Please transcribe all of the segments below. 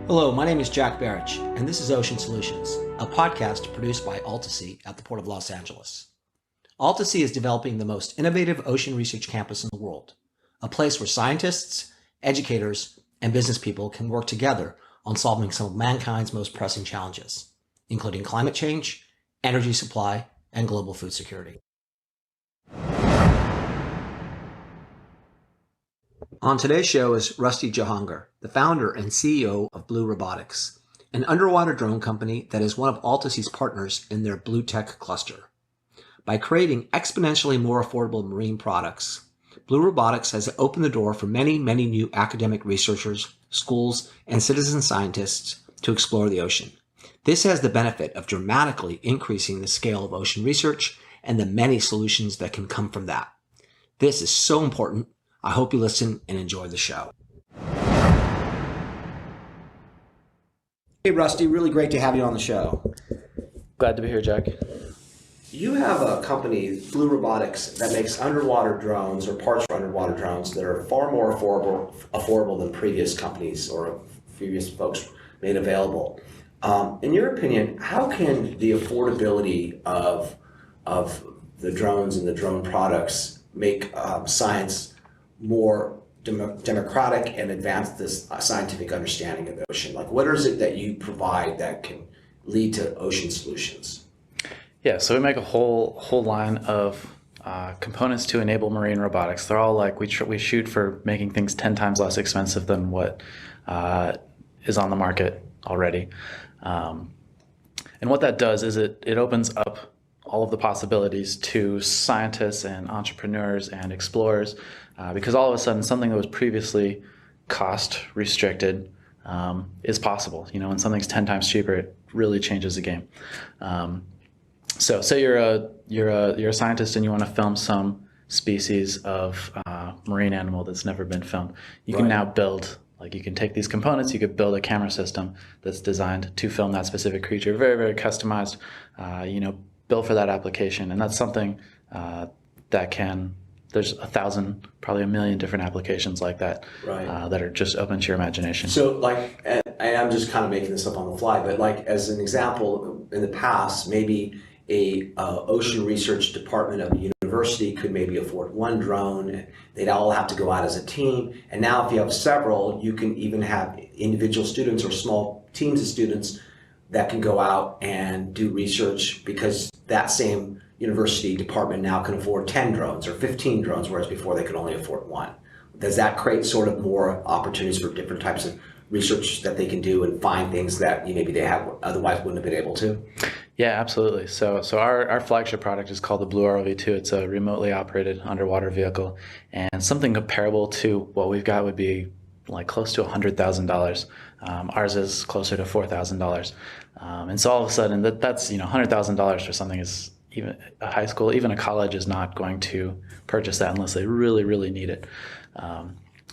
Hello, my name is Jack Barrich, and this is Ocean Solutions, a podcast produced by Altasea at the Port of Los Angeles. Altasea is developing the most innovative ocean research campus in the world, a place where scientists, educators, and business people can work together on solving some of mankind's most pressing challenges, including climate change, energy supply, and global food security. On today's show is Rusty Jehangir, the founder and CEO of Blue Robotics, an underwater drone company that is one of Altasea's partners in their Blue Tech cluster. By creating exponentially more affordable marine products, Blue Robotics has opened the door for many new academic researchers, schools, and citizen scientists to explore the ocean. This has the benefit of dramatically increasing the scale of ocean research and the many solutions that can come from that. This is so important. I hope you listen and enjoy the show. Hey, Rusty, really great to have you on the show. Glad to be here, Jack. You have a company, Blue Robotics, that makes underwater drones or parts for underwater drones that are far more affordable than previous companies or previous folks made available. In your opinion, how can the affordability of the drones and the drone products make science more democratic and advance this scientific understanding of the ocean? Like, what is it that you provide that can lead to ocean solutions? Yeah, so we make a whole line of components to enable marine robotics. They're all like, we shoot for making things 10 times less expensive than what is on the market already. And what that does is it opens up all of the possibilities to scientists and entrepreneurs and explorers, because all of a sudden something that was previously cost restricted is possible. You know, when something's 10 times cheaper, it really changes the game. So say you're a scientist and you want to film some species of marine animal that's never been filmed. You can now build, like, you can take these components, you could build a camera system that's designed to film that specific creature, very customized, built for that application. And that's something that there's 1,000, probably 1 million different applications like that, that are just open to your imagination. So, like, and I'm just kind of making this up on the fly, but like, as an example, in the past, maybe a ocean research department of a university could maybe afford one drone. They'd all have to go out as a team. And now if you have several, you can even have individual students or small teams of students that can go out and do research, because that same university department now can afford 10 drones or 15 drones, whereas before they could only afford one. Does that create sort of more opportunities for different types of research that they can do and find things that maybe they otherwise wouldn't have been able to? Yeah, absolutely. So our flagship product is called the Blue ROV2. It's a remotely operated underwater vehicle, and something comparable to what we've got would be like close to $100,000. Ours is closer to $4,000. And so all of a sudden that's $100,000 for something is, even a high school, even a college is not going to purchase that unless they really need it.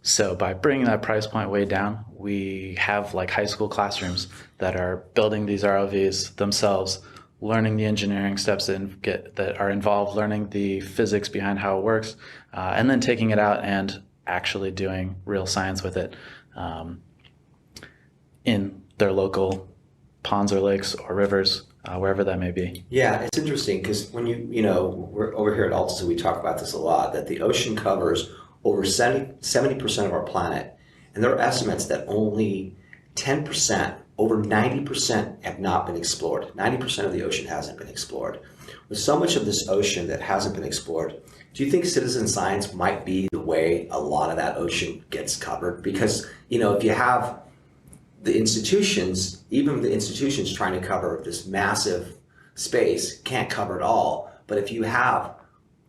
So by bringing that price point way down, we have like high school classrooms that are building these ROVs themselves, learning the engineering steps that are involved, learning the physics behind how it works, and then taking it out and actually doing real science with it in their local ponds or lakes or rivers, wherever that may be. Yeah, it's interesting because when we're over here at Altasea, we talk about this a lot, that the ocean covers over 70% of our planet, and there are estimates that only 10%, over 90% have not been explored. 90% of the ocean hasn't been explored. With so much of this ocean that hasn't been explored, do you think citizen science might be the way a lot of that ocean gets covered? Because, if you have the institutions, even the institutions trying to cover this massive space can't cover it all. But if you have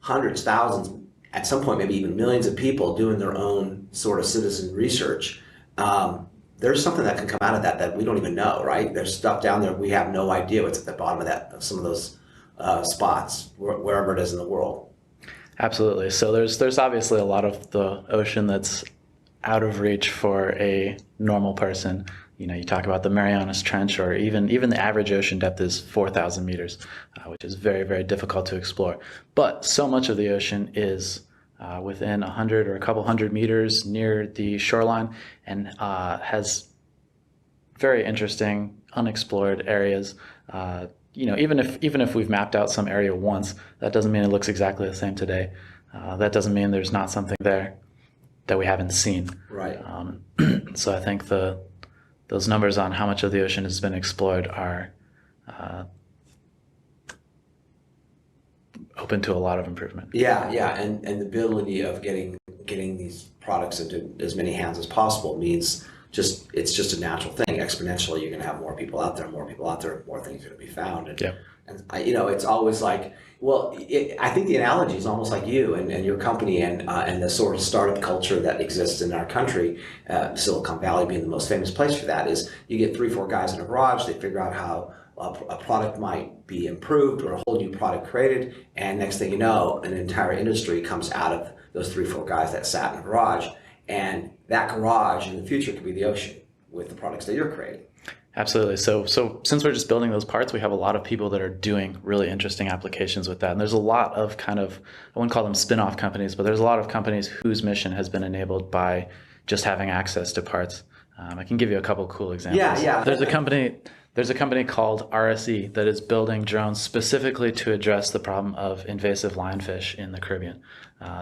hundreds, thousands, at some point maybe even millions of people doing their own sort of citizen research, there's something that can come out of that we don't even know, right? There's stuff down there we have no idea what's at the bottom of some of those spots, wherever it is in the world. Absolutely. So there's obviously a lot of the ocean that's out of reach for a normal person. You talk about the Marianas Trench, or even the average ocean depth is 4,000 meters, which is very difficult to explore. But so much of the ocean is within 100 or a couple hundred meters near the shoreline, and has very interesting, unexplored areas. Even if we've mapped out some area once, that doesn't mean it looks exactly the same today. That doesn't mean there's not something there that we haven't seen. Right. So I think those numbers on how much of the ocean has been explored are open to a lot of improvement. Yeah, yeah, and the ability of getting these products into as many hands as possible means it's just a natural thing. Exponentially, you're going to have more people out there, more things are going to be found. And, Yeah. and it's always like, well, I think the analogy is almost like you and your company and the sort of startup culture that exists in our country, Silicon Valley being the most famous place for that, is you get 3-4 guys in a garage, they figure out how a product might be improved or a whole new product created, and next thing you know, an entire industry comes out of those 3-4 guys that sat in a garage. And that garage in the future could be the ocean with the products that you're creating. Absolutely. So since we're just building those parts, we have a lot of people that are doing really interesting applications with that. And there's a lot of I wouldn't call them spin-off companies, but there's a lot of companies whose mission has been enabled by just having access to parts. I can give you a couple cool examples. Yeah. There's a company called RSE that is building drones specifically to address the problem of invasive lionfish in the Caribbean.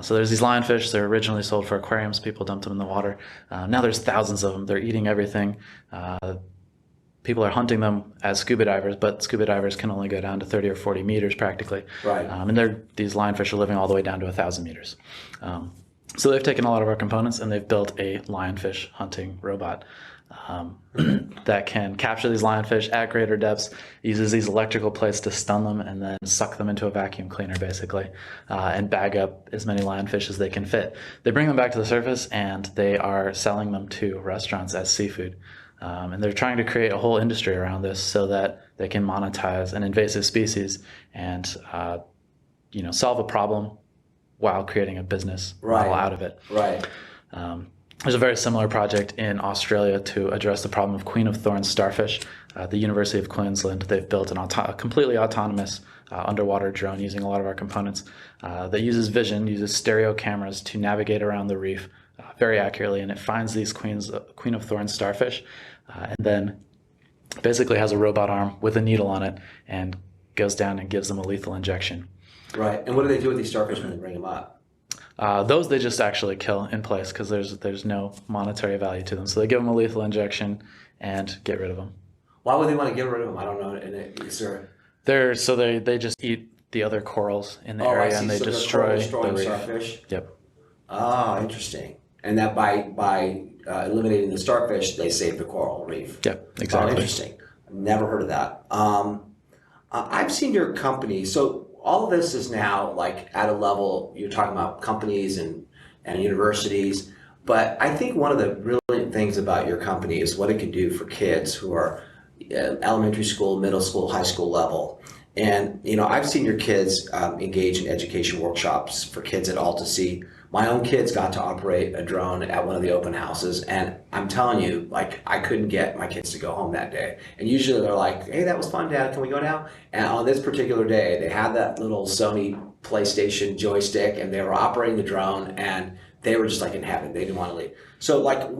So there's these lionfish. They're originally sold for aquariums. People dumped them in the water. Now there's thousands of them. They're eating everything. People are hunting them as scuba divers, but scuba divers can only go down to 30 or 40 meters practically. Right. And these lionfish are living all the way down to 1,000 meters. So they've taken a lot of our components and they've built a lionfish hunting robot that can capture these lionfish at greater depths, uses these electrical plates to stun them and then suck them into a vacuum cleaner basically, and bag up as many lionfish as they can fit. They bring them back to the surface and they are selling them to restaurants as seafood. And they're trying to create a whole industry around this so that they can monetize an invasive species and solve a problem while creating a business model out of it. Right. There's a very similar project in Australia to address the problem of Queen of Thorns starfish. The University of Queensland, they've built a completely autonomous underwater drone using a lot of our components that uses stereo cameras to navigate around the reef very accurately, and it finds these Queen of Thorns starfish and then basically has a robot arm with a needle on it and goes down and gives them a lethal injection. Right. And what do they do with these starfish when they bring them up? Those they just actually kill in place because there's no monetary value to them. So they give them a lethal injection and get rid of them. Why would they want to get rid of them? I don't know. They just eat the other corals in the area and they destroy the reef. Starfish? Yep. Ah, interesting. And that by eliminating the starfish, they save the coral reef. Yep, exactly. Oh, interesting. I've never heard of that. I've seen your company. So all of this is now like at a level, you're talking about companies and universities, but I think one of the brilliant things about your company is what it can do for kids who are elementary school, middle school, high school level. And, I've seen your kids engage in education workshops for kids at Alta Sea. My own kids got to operate a drone at one of the open houses, and I'm telling you, like, I couldn't get my kids to go home that day. And usually they're like, hey, that was fun, Dad, can we go now? And on this particular day, they had that little Sony PlayStation joystick, and they were operating the drone, and they were just like in heaven. They didn't want to leave. So, like,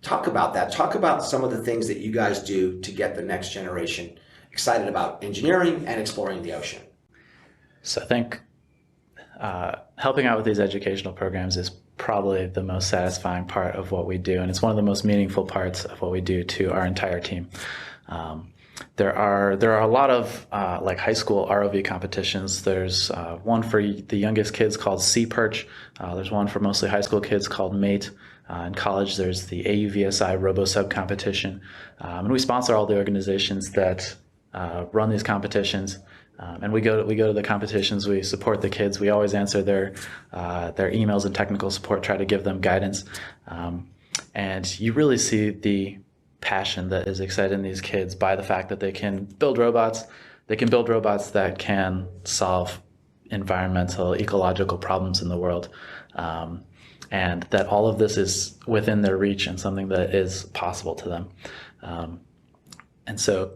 talk about that. Talk about some of the things that you guys do to get the next generation excited about engineering and exploring the ocean. So I think helping out with these educational programs is probably the most satisfying part of what we do, and it's one of the most meaningful parts of what we do to our entire team. There are a lot of like high school ROV competitions. There's one for the youngest kids called Sea Perch. There's one for mostly high school kids called Mate. In college, there's the AUVSI RoboSub competition, and we sponsor all the organizations that run these competitions. And we go to the competitions. We support the kids. We always answer their emails and technical support. Try to give them guidance, and you really see the passion that is excited in these kids by the fact that they can build robots. They can build robots that can solve environmental, ecological problems in the world, and that all of this is within their reach and something that is possible to them. And so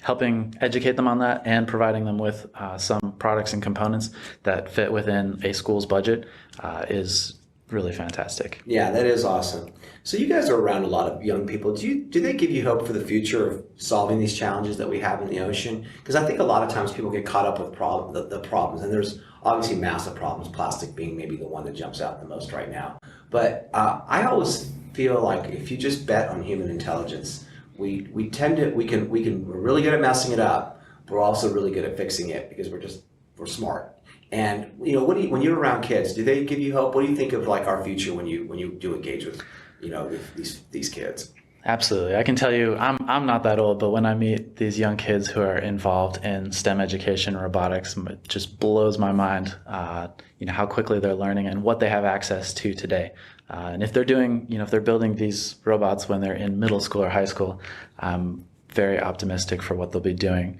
helping educate them on that and providing them with some products and components that fit within a school's budget is really fantastic. Yeah, that is awesome. So you guys are around a lot of young people. Do they give you hope for the future of solving these challenges that we have in the ocean? Because I think a lot of times people get caught up with the problems, and there's obviously massive problems, plastic being maybe the one that jumps out the most right now. But I always feel like if you just bet on human intelligence, we can we're really good at messing it up, but we're also really good at fixing it because we're smart. And when you're around kids, do they give you hope? What do you think of like our future when you do engage with with these kids? Absolutely. I can tell you, I'm not that old, but when I meet these young kids who are involved in STEM education, robotics, it just blows my mind, how quickly they're learning and what they have access to today. And if they're if they're building these robots when they're in middle school or high school, I'm very optimistic for what they'll be doing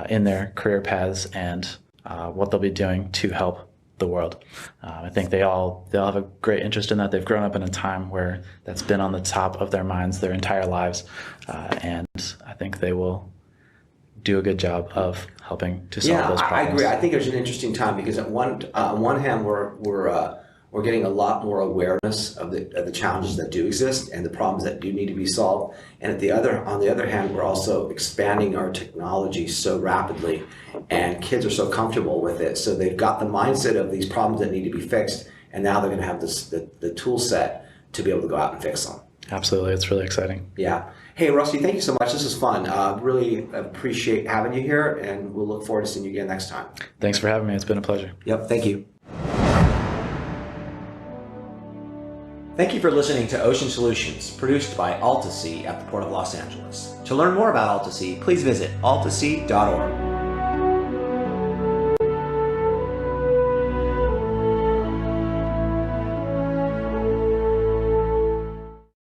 in their career paths and what they'll be doing to help the world. I think they'll have a great interest in that. They've grown up in a time where that's been on the top of their minds their entire lives, and I think they will do a good job of helping to solve those problems. I agree. I think there's an interesting time because on one hand we're getting a lot more awareness of the challenges that do exist and the problems that do need to be solved. And on the other hand, we're also expanding our technology so rapidly, and kids are so comfortable with it. So they've got the mindset of these problems that need to be fixed, and now they're going to have the tool set to be able to go out and fix them. Absolutely, it's really exciting. Yeah. Hey, Rusty, thank you so much. This is fun. Really appreciate having you here, and we'll look forward to seeing you again next time. Thanks for having me. It's been a pleasure. Yep. Thank you. Thank you for listening to Ocean Solutions, produced by AltaSea at the Port of Los Angeles. To learn more about AltaSea, please visit altasea.org.